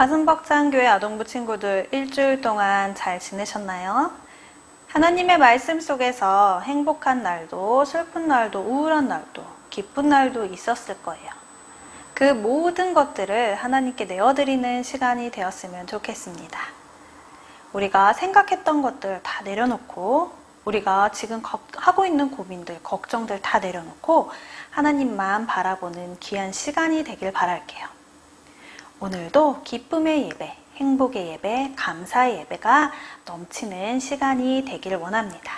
가슴벅장교회 아동부 친구들 일주일 동안 잘 지내셨나요? 하나님의 말씀 속에서 행복한 날도 슬픈 날도 우울한 날도 기쁜 날도 있었을 거예요. 그 모든 것들을 하나님께 내어드리는 시간이 되었으면 좋겠습니다. 우리가 생각했던 것들 다 내려놓고 우리가 지금 하고 있는 고민들, 걱정들 다 내려놓고 하나님만 바라보는 귀한 시간이 되길 바랄게요. 오늘도 기쁨의 예배, 행복의 예배, 감사의 예배가 넘치는 시간이 되길 원합니다.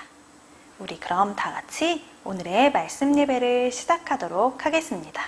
우리 그럼 다 같이 오늘의 말씀 예배를 시작하도록 하겠습니다.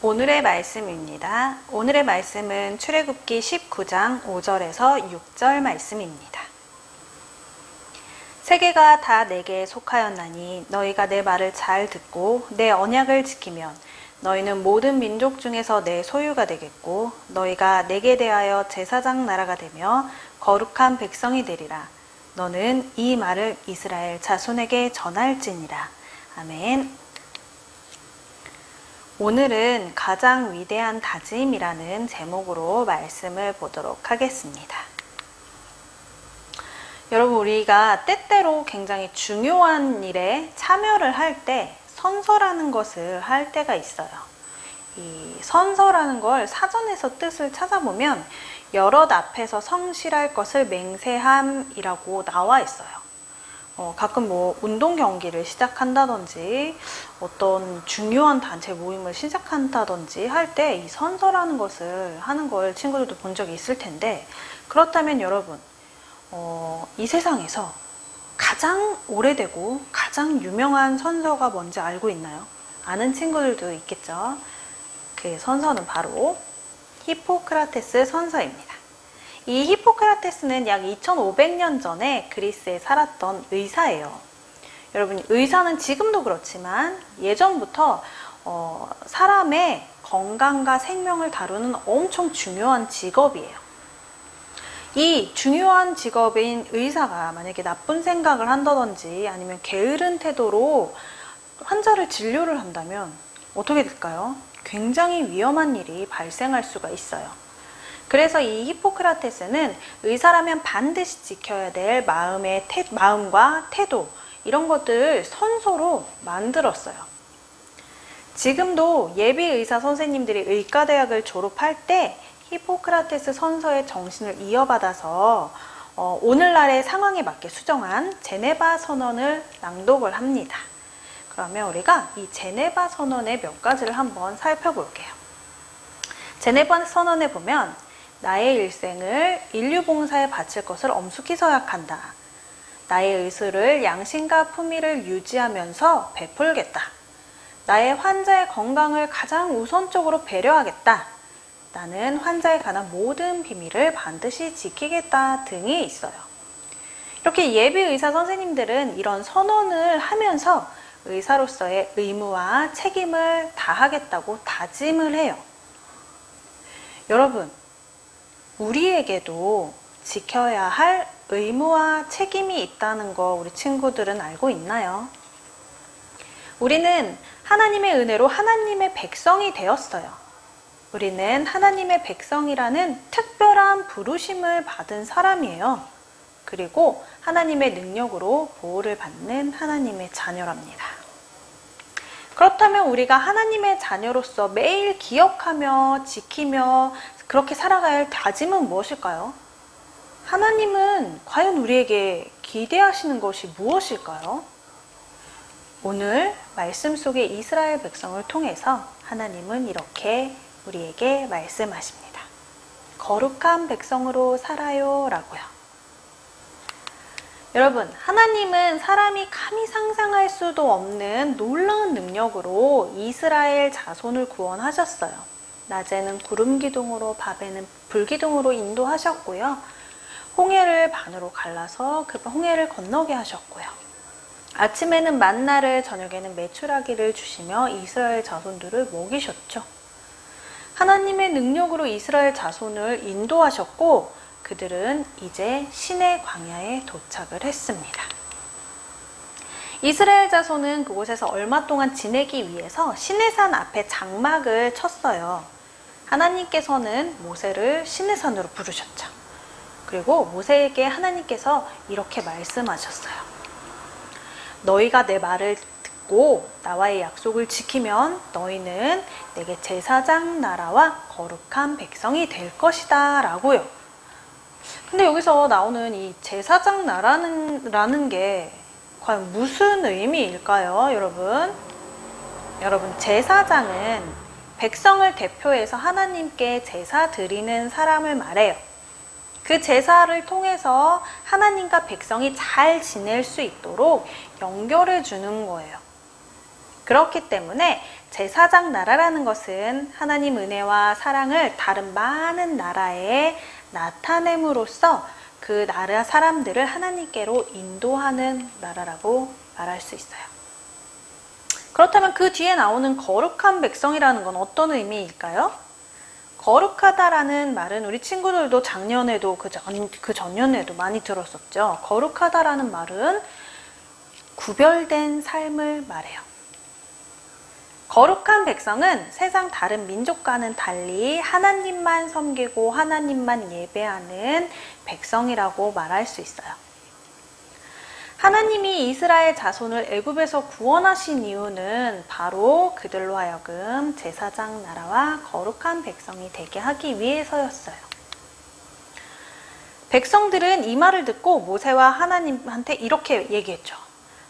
오늘의 말씀입니다. 오늘의 말씀은 출애굽기 19장 5절에서 6절 말씀입니다. 세계가 다 내게 속하였나니 너희가 내 말을 잘 듣고 내 언약을 지키면 너희는 모든 민족 중에서 내 소유가 되겠고 너희가 내게 대하여 제사장 나라가 되며 거룩한 백성이 되리라. 너는 이 말을 이스라엘 자손에게 전할지니라. 아멘. 오늘은 가장 위대한 다짐이라는 제목으로 말씀을 보도록 하겠습니다. 여러분, 우리가 때때로 굉장히 중요한 일에 참여를 할 때 선서라는 것을 할 때가 있어요. 이 선서라는 걸 사전에서 뜻을 찾아보면 여럿 앞에서 성실할 것을 맹세함이라고 나와 있어요. 가끔 운동 경기를 시작한다든지 어떤 중요한 단체 모임을 시작한다든지 할 때 이 선서라는 것을 하는 걸 친구들도 본 적이 있을 텐데, 그렇다면 여러분, 이 세상에서 가장 오래되고 가장 유명한 선서가 뭔지 알고 있나요? 아는 친구들도 있겠죠. 그 선서는 바로 히포크라테스 선서입니다. 이 히포크라테스는 약 2500년 전에 그리스에 살았던 의사예요. 여러분, 의사는 지금도 그렇지만 예전부터 사람의 건강과 생명을 다루는 엄청 중요한 직업이에요. 이 중요한 직업인 의사가 만약에 나쁜 생각을 한다든지 아니면 게으른 태도로 환자를 진료를 한다면 어떻게 될까요? 굉장히 위험한 일이 발생할 수가 있어요. 그래서 이 히포크라테스는 의사라면 반드시 지켜야 될 마음과 태도, 이런 것들을 선서로 만들었어요. 지금도 예비 의사 선생님들이 의과대학을 졸업할 때 히포크라테스 선서의 정신을 이어받아서 오늘날의 상황에 맞게 수정한 제네바 선언을 낭독을 합니다. 그러면 우리가 이 제네바 선언의 몇 가지를 한번 살펴볼게요. 제네바 선언에 보면 나의 일생을 인류 봉사에 바칠 것을 엄숙히 서약한다. 나의 의술을 양심과 품위를 유지하면서 베풀겠다. 나의 환자의 건강을 가장 우선적으로 배려하겠다. 나는 환자에 관한 모든 비밀을 반드시 지키겠다 등이 있어요. 이렇게 예비 의사 선생님들은 이런 선언을 하면서 의사로서의 의무와 책임을 다하겠다고 다짐을 해요. 여러분, 우리에게도 지켜야 할 의무와 책임이 있다는 거 우리 친구들은 알고 있나요? 우리는 하나님의 은혜로 하나님의 백성이 되었어요. 우리는 하나님의 백성이라는 특별한 부르심을 받은 사람이에요. 그리고 하나님의 능력으로 보호를 받는 하나님의 자녀랍니다. 그렇다면 우리가 하나님의 자녀로서 매일 기억하며 지키며 그렇게 살아가야 할 다짐은 무엇일까요? 하나님은 과연 우리에게 기대하시는 것이 무엇일까요? 오늘 말씀 속의 이스라엘 백성을 통해서 하나님은 이렇게 우리에게 말씀하십니다. 거룩한 백성으로 살아요 라고요. 여러분, 하나님은 사람이 감히 상상할 수도 없는 놀라운 능력으로 이스라엘 자손을 구원하셨어요. 낮에는 구름 기둥으로, 밤에는 불 기둥으로 인도하셨고요. 홍해를 반으로 갈라서 그 홍해를 건너게 하셨고요. 아침에는 만나를, 저녁에는 메추라기를 주시며 이스라엘 자손들을 먹이셨죠. 하나님의 능력으로 이스라엘 자손을 인도하셨고 그들은 이제 신의 광야에 도착을 했습니다. 이스라엘 자손은 그곳에서 얼마 동안 지내기 위해서 시내산 앞에 장막을 쳤어요. 하나님께서는 모세를 시내산으로 부르셨죠. 그리고 모세에게 하나님께서 이렇게 말씀하셨어요. 너희가 내 말을 듣고 나와의 약속을 지키면 너희는 내게 제사장 나라와 거룩한 백성이 될 것이다 라고요. 근데 여기서 나오는 이 제사장 나라는 게 과연 무슨 의미일까요, 여러분? 여러분, 제사장은 백성을 대표해서 하나님께 제사 드리는 사람을 말해요. 그 제사를 통해서 하나님과 백성이 잘 지낼 수 있도록 연결해 주는 거예요. 그렇기 때문에 제사장 나라라는 것은 하나님 은혜와 사랑을 다른 많은 나라에 나타냄으로써 그 나라 사람들을 하나님께로 인도하는 나라라고 말할 수 있어요. 그렇다면 그 뒤에 나오는 거룩한 백성이라는 건 어떤 의미일까요? 거룩하다라는 말은 우리 친구들도 작년에도 그 전년에도 많이 들었었죠. 거룩하다라는 말은 구별된 삶을 말해요. 거룩한 백성은 세상 다른 민족과는 달리 하나님만 섬기고 하나님만 예배하는 백성이라고 말할 수 있어요. 하나님이 이스라엘 자손을 애굽에서 구원하신 이유는 바로 그들로 하여금 제사장 나라와 거룩한 백성이 되게 하기 위해서였어요. 백성들은 이 말을 듣고 모세와 하나님한테 이렇게 얘기했죠.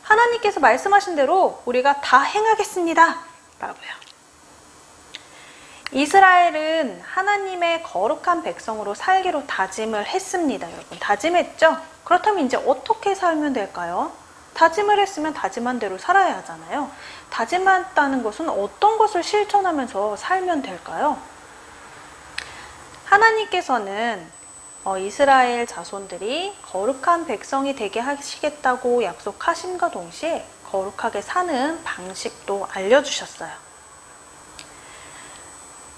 하나님께서 말씀하신 대로 우리가 다 행하겠습니다. 라고요. 이스라엘은 하나님의 거룩한 백성으로 살기로 다짐을 했습니다. 여러분, 다짐했죠? 그렇다면 이제 어떻게 살면 될까요? 다짐을 했으면 다짐한 대로 살아야 하잖아요. 다짐했다는 것은 어떤 것을 실천하면서 살면 될까요? 하나님께서는 이스라엘 자손들이 거룩한 백성이 되게 하시겠다고 약속하심과 동시에 거룩하게 사는 방식도 알려주셨어요.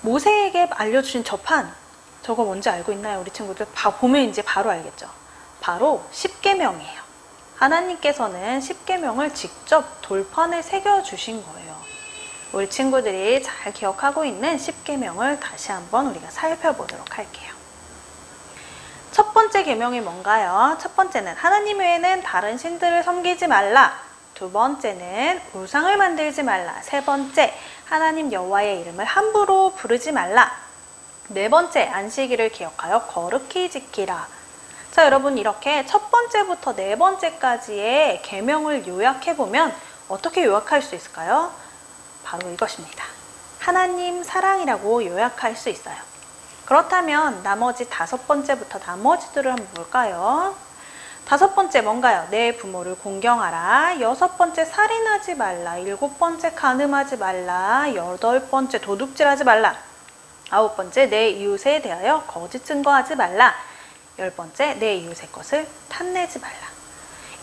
모세에게 알려주신 저거 뭔지 알고 있나요? 우리 친구들 보면 이제 바로 알겠죠. 바로 십계명이에요. 하나님께서는 십계명을 직접 돌판에 새겨주신 거예요. 우리 친구들이 잘 기억하고 있는 십계명을 다시 한번 우리가 살펴보도록 할게요. 첫 번째 계명이 뭔가요? 첫 번째는 하나님 외에는 다른 신들을 섬기지 말라. 두 번째는 우상을 만들지 말라. 세 번째, 하나님 여호와의 이름을 함부로 부르지 말라. 네 번째, 안식일을 기억하여 거룩히 지키라. 자, 여러분, 이렇게 첫 번째부터 네 번째까지의 계명을 요약해보면 어떻게 요약할 수 있을까요? 바로 이것입니다. 하나님 사랑이라고 요약할 수 있어요. 그렇다면 나머지 다섯 번째부터 나머지들을 한번 볼까요? 다섯 번째 뭔가요? 내 부모를 공경하라. 여섯 번째 살인하지 말라. 일곱 번째 간음하지 말라. 여덟 번째 도둑질하지 말라. 아홉 번째 내 이웃에 대하여 거짓 증거하지 말라. 열 번째 내 이웃의 것을 탐내지 말라.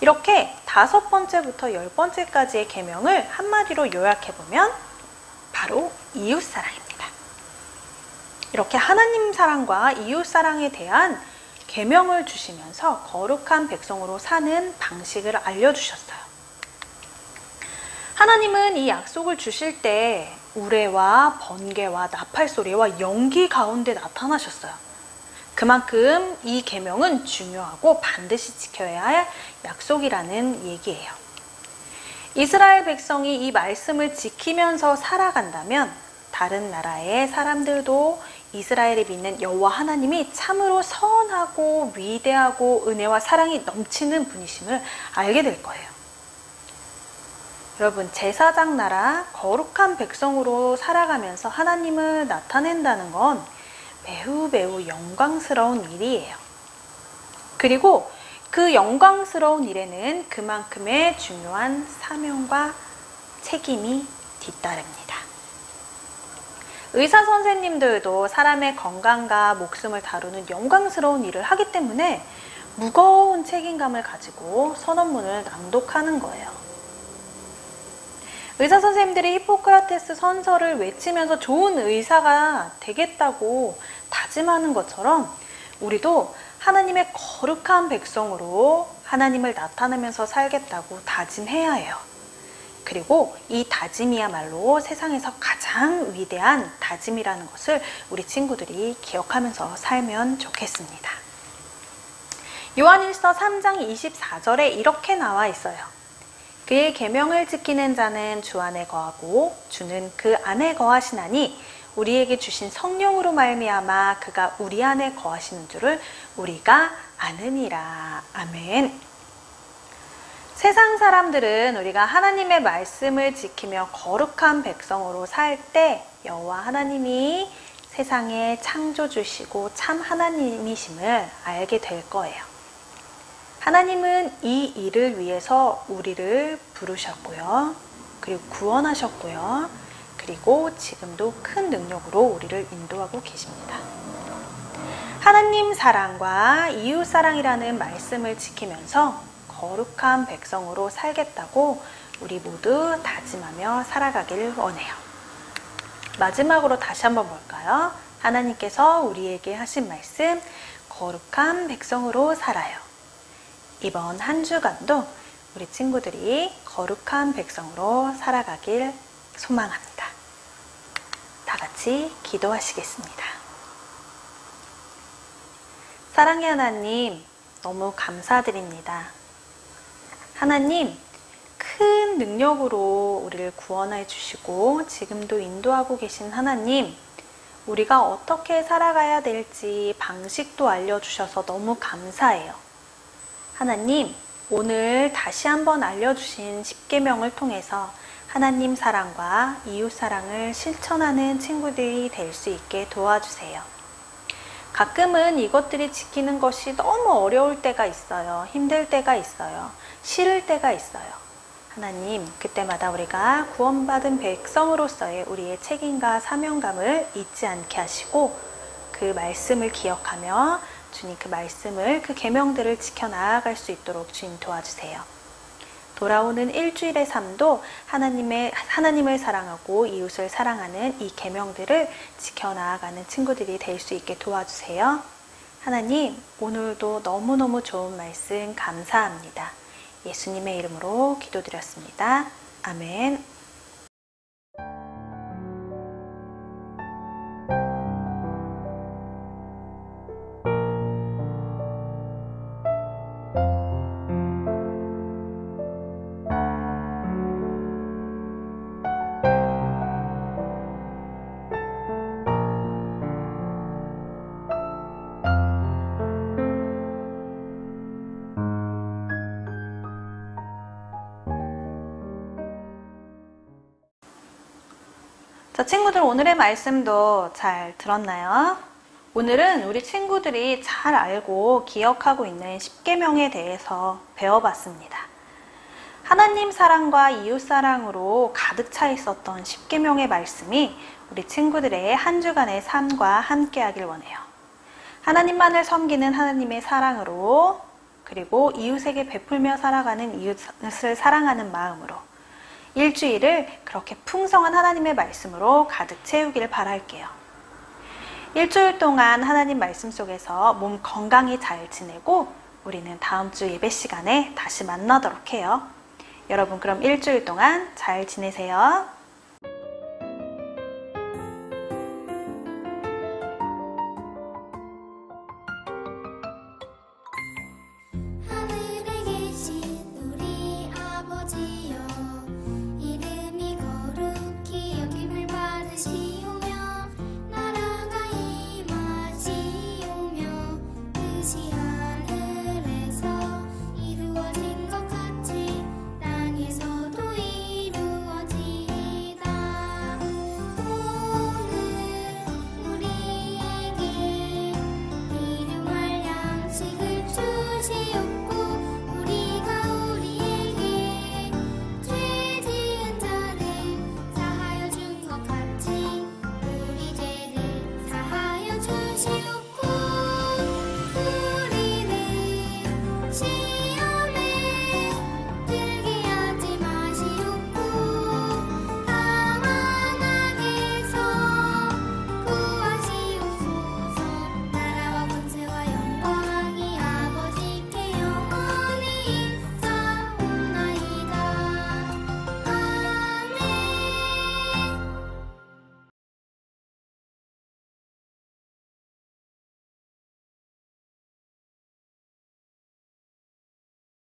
이렇게 다섯 번째부터 열 번째까지의 계명을 한마디로 요약해보면 바로 이웃사랑입니다. 이렇게 하나님 사랑과 이웃사랑에 대한 계명을 주시면서 거룩한 백성으로 사는 방식을 알려주셨어요. 하나님은 이 약속을 주실 때 우레와 번개와 나팔소리와 연기 가운데 나타나셨어요. 그만큼 이 계명은 중요하고 반드시 지켜야 할 약속이라는 얘기예요. 이스라엘 백성이 이 말씀을 지키면서 살아간다면 다른 나라의 사람들도 이스라엘이 믿는 여호와 하나님이 참으로 선하고 위대하고 은혜와 사랑이 넘치는 분이심을 알게 될 거예요. 여러분, 제사장 나라 거룩한 백성으로 살아가면서 하나님을 나타낸다는 건 매우 매우 영광스러운 일이에요. 그리고 그 영광스러운 일에는 그만큼의 중요한 사명과 책임이 뒤따릅니다. 의사 선생님들도 사람의 건강과 목숨을 다루는 영광스러운 일을 하기 때문에 무거운 책임감을 가지고 선언문을 낭독하는 거예요. 의사 선생님들이 히포크라테스 선서를 외치면서 좋은 의사가 되겠다고 다짐하는 것처럼 우리도 하나님의 거룩한 백성으로 하나님을 나타내면서 살겠다고 다짐해야 해요. 그리고 이 다짐이야말로 세상에서 가장 위대한 다짐이라는 것을 우리 친구들이 기억하면서 살면 좋겠습니다. 요한일서 3장 24절에 이렇게 나와 있어요. 그의 계명을 지키는 자는 주 안에 거하고 주는 그 안에 거하시나니 우리에게 주신 성령으로 말미암아 그가 우리 안에 거하시는 줄을 우리가 아느니라. 아멘. 세상 사람들은 우리가 하나님의 말씀을 지키며 거룩한 백성으로 살 때 여호와 하나님이 세상에 창조주시고 참 하나님이심을 알게 될 거예요. 하나님은 이 일을 위해서 우리를 부르셨고요. 그리고 구원하셨고요. 그리고 지금도 큰 능력으로 우리를 인도하고 계십니다. 하나님 사랑과 이웃 사랑이라는 말씀을 지키면서 거룩한 백성으로 살겠다고 우리 모두 다짐하며 살아가길 원해요. 마지막으로 다시 한번 볼까요? 하나님께서 우리에게 하신 말씀, 거룩한 백성으로 살아요. 이번 한 주간도 우리 친구들이 거룩한 백성으로 살아가길 소망합니다. 다 같이 기도하시겠습니다. 사랑의 하나님, 너무 감사드립니다. 하나님, 큰 능력으로 우리를 구원해 주시고 지금도 인도하고 계신 하나님, 우리가 어떻게 살아가야 될지 방식도 알려주셔서 너무 감사해요. 하나님, 오늘 다시 한번 알려주신 십계명을 통해서 하나님 사랑과 이웃 사랑을 실천하는 친구들이 될 수 있게 도와주세요. 가끔은 이것들이 지키는 것이 너무 어려울 때가 있어요. 힘들 때가 있어요. 싫을 때가 있어요. 하나님, 그때마다 우리가 구원받은 백성으로서의 우리의 책임과 사명감을 잊지 않게 하시고 그 말씀을 기억하며 주님 그 말씀을, 그 계명들을 지켜나아갈 수 있도록 주님 도와주세요. 돌아오는 일주일의 삶도 하나님을 사랑하고 이웃을 사랑하는 이 계명들을 지켜나아가는 친구들이 될 수 있게 도와주세요. 하나님, 오늘도 너무너무 좋은 말씀 감사합니다. 예수님의 이름으로 기도드렸습니다. 아멘. 자, 친구들 오늘의 말씀도 잘 들었나요? 오늘은 우리 친구들이 잘 알고 기억하고 있는 십계명에 대해서 배워봤습니다. 하나님 사랑과 이웃 사랑으로 가득 차 있었던 십계명의 말씀이 우리 친구들의 한 주간의 삶과 함께하길 원해요. 하나님만을 섬기는 하나님의 사랑으로, 그리고 이웃에게 베풀며 살아가는 이웃을 사랑하는 마음으로 일주일을 그렇게 풍성한 하나님의 말씀으로 가득 채우길 바랄게요. 일주일 동안 하나님 말씀 속에서 몸 건강히 잘 지내고 우리는 다음 주 예배 시간에 다시 만나도록 해요. 여러분, 그럼 일주일 동안 잘 지내세요.